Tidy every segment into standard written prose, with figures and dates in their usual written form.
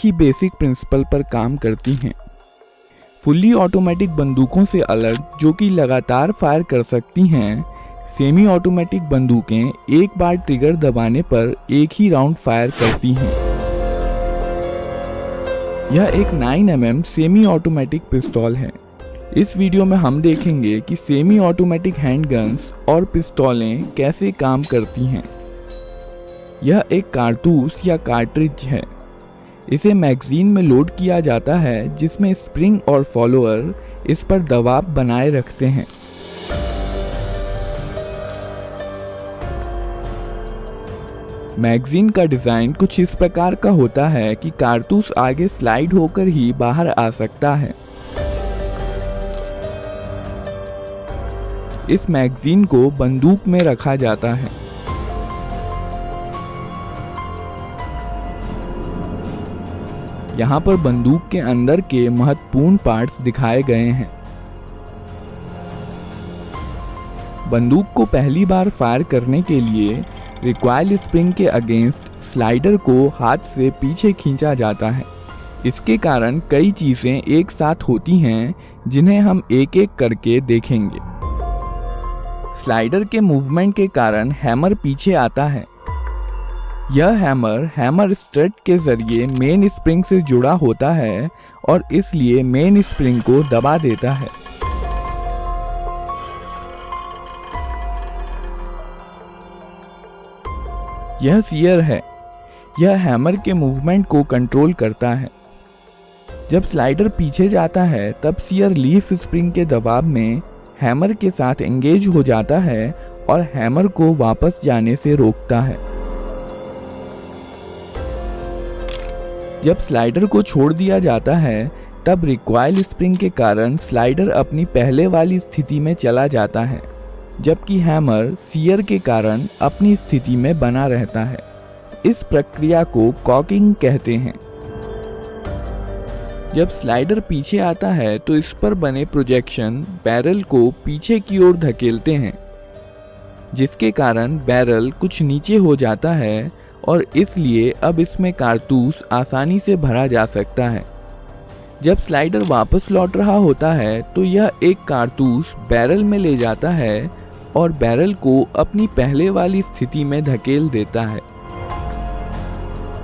ही basic principle पर काम करती हैं। फुल्ली ऑटोमेटिक बंदूकों से अलग, जो कि लगातार फायर कर सकती हैं, सेमी ऑटोमेटिक बंदूकें एक बार ट्रिगर दबाने पर एक ही राउंड फायर करती हैं। यह एक 9mm सेमी ऑटोमेटिक पिस्तौल है। इस वीडियो में हम देखेंगे कि सेमी ऑटोमेटिक हैंडगन्स और पिस्तौलें कैसे काम करती हैं। यह एक कारतूस या कार्ट्रिज है। इसे मैगजीन में लोड किया जाता है, जिसमें स्प्रिंग और फॉलोअर इस पर दबाव बनाए रखते हैं। मैगजीन का डिज़ाइन कुछ इस प्रकार का होता है कि कारतूस आगे स्लाइड होकर ही बाहर आ सकता है। इस मैगजीन को बंदूक में रखा जाता है। यहाँ पर बंदूक के अंदर के महत्वपूर्ण पार्ट्स दिखाए गए हैं। बंदूक को पहली बार फायर करने के लिए रिकॉइल स्प्रिंग के अगेंस्ट स्लाइडर को हाथ से पीछे खींचा जाता है। इसके कारण कई चीजें एक साथ होती हैं, जिन्हें हम एक एक करके देखेंगे। स्लाइडर के मूवमेंट के कारण हैमर पीछे आता है। यह हैमर स्ट्रट के जरिए मेन स्प्रिंग से जुड़ा होता है और इसलिए मेन स्प्रिंग को दबा देता है। यह सीयर है। यह हैमर के मूवमेंट को कंट्रोल करता है। जब स्लाइडर पीछे जाता है तब सीयर लीफ स्प्रिंग के दबाव में हैमर के साथ एंगेज हो जाता है और हैमर को वापस जाने से रोकता है। जब स्लाइडर को छोड़ दिया जाता है तब रिकॉइल स्प्रिंग के कारण स्लाइडर अपनी पहले वाली स्थिति में चला जाता है, जबकि हैमर सीयर के कारण अपनी स्थिति में बना रहता है। इस प्रक्रिया को कॉकिंग कहते हैं। जब स्लाइडर पीछे आता है तो इस पर बने प्रोजेक्शन बैरल को पीछे की ओर धकेलते हैं, जिसके कारण बैरल कुछ नीचे हो जाता है और इसलिए अब इसमें कारतूस आसानी से भरा जा सकता है। जब स्लाइडर वापस लौट रहा होता है तो यह एक कारतूस बैरल में ले जाता है और बैरल को अपनी पहले वाली स्थिति में धकेल देता है।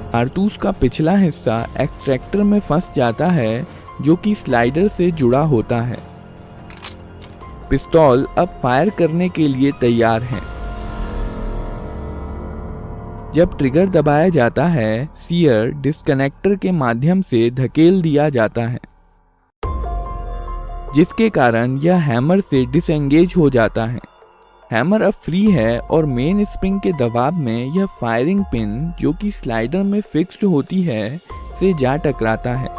कारतूस का पिछला हिस्सा एक्सट्रैक्टर में फंस जाता है, जो कि स्लाइडर से जुड़ा होता है। पिस्तौल अब फायर करने के लिए तैयार है। जब ट्रिगर दबाया जाता है, सीयर डिस्कनेक्टर के माध्यम से धकेल दिया जाता है, जिसके कारण यह हैमर से डिसएंगेज हो जाता है। हैमर अब फ्री है और मेन स्प्रिंग के दबाव में यह फायरिंग पिन, जो कि स्लाइडर में फिक्स्ड होती है, से जा टकराता है।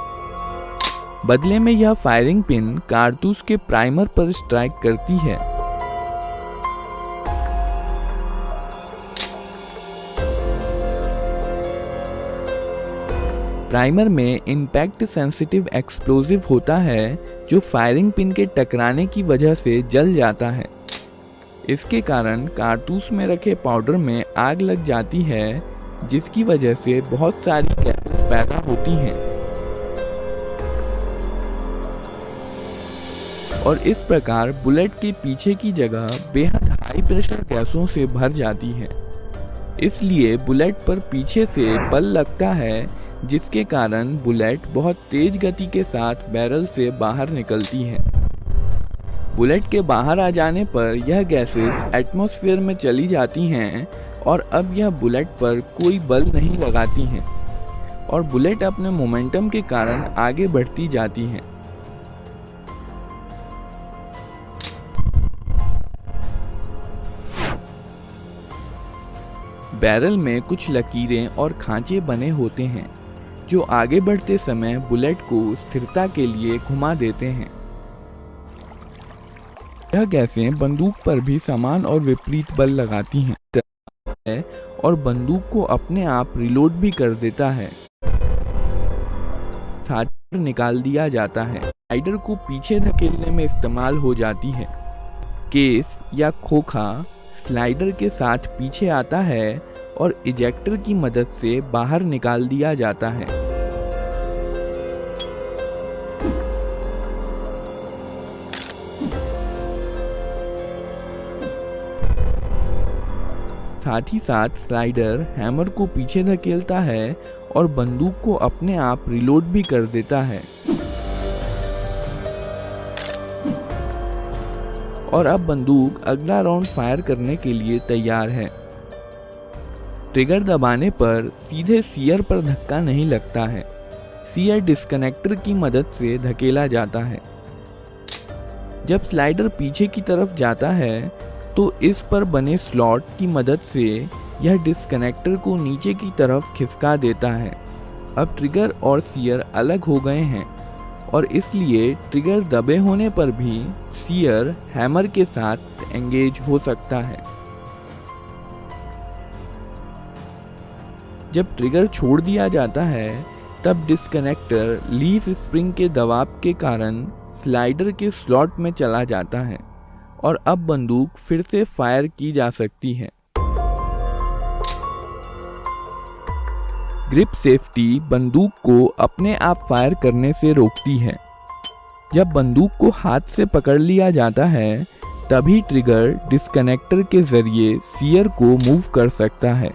बदले में यह फायरिंग पिन कारतूस के प्राइमर पर स्ट्राइक करती है। प्राइमर में इम्पैक्ट सेंसिटिव एक्सप्लोजिव होता है, जो फायरिंग पिन के टकराने की वजह से जल जाता है। इसके कारण कारतूस में रखे पाउडर में आग लग जाती है, जिसकी वजह से बहुत सारी गैसेस पैदा होती हैं और इस प्रकार बुलेट के पीछे की जगह बेहद हाई प्रेशर गैसों से भर जाती है। इसलिए बुलेट पर पीछे से बल लगता है, जिसके कारण बुलेट बहुत तेज गति के साथ बैरल से बाहर निकलती है। बुलेट के बाहर आ जाने पर यह गैसेस एटमॉस्फेयर में चली जाती हैं और अब यह बुलेट पर कोई बल नहीं लगाती हैं और बुलेट अपने मोमेंटम के कारण आगे बढ़ती जाती हैं। बैरल में कुछ लकीरें और खांचे बने होते हैं, जो आगे बढ़ते समय बुलेट को स्थिरता के लिए घुमा देते हैं। यह गैसें बंदूक पर भी समान और विपरीत बल लगाती हैं और बंदूक को अपने आप रिलोड भी कर देता है। साथ निकाल दिया जाता है। राइडर को पीछे धकेलने में इस्तेमाल हो जाती है। केस या खोखा स्लाइडर के साथ पीछे आता है और इजेक्टर की मदद से बाहर निकाल दिया जाता है। साथ ही साथ स्लाइडर हैमर को पीछे धकेलता है और बंदूक को अपने आप रिलोड भी कर देता है। और अब बंदूक अगला राउंड फायर करने के लिए तैयार है। ट्रिगर दबाने पर सीधे सीयर पर धक्का नहीं लगता है, सीयर डिस्कनेक्टर की मदद से धकेला जाता है। जब स्लाइडर पीछे की तरफ जाता है तो इस पर बने स्लॉट की मदद से यह डिस्कनेक्टर को नीचे की तरफ खिसका देता है। अब ट्रिगर और सीयर अलग हो गए हैं और इसलिए ट्रिगर दबे होने पर भी सीयर हैमर के साथ एंगेज हो सकता है। जब ट्रिगर छोड़ दिया जाता है तब डिस्कनेक्टर लीफ स्प्रिंग के दबाव के कारण स्लाइडर के स्लॉट में चला जाता है और अब बंदूक फिर से फायर की जा सकती है। ग्रिप सेफ्टी बंदूक को अपने आप फायर करने से रोकती है। जब बंदूक को हाथ से पकड़ लिया जाता है तभी ट्रिगर डिस्कनेक्टर के जरिए सीयर को मूव कर सकता है।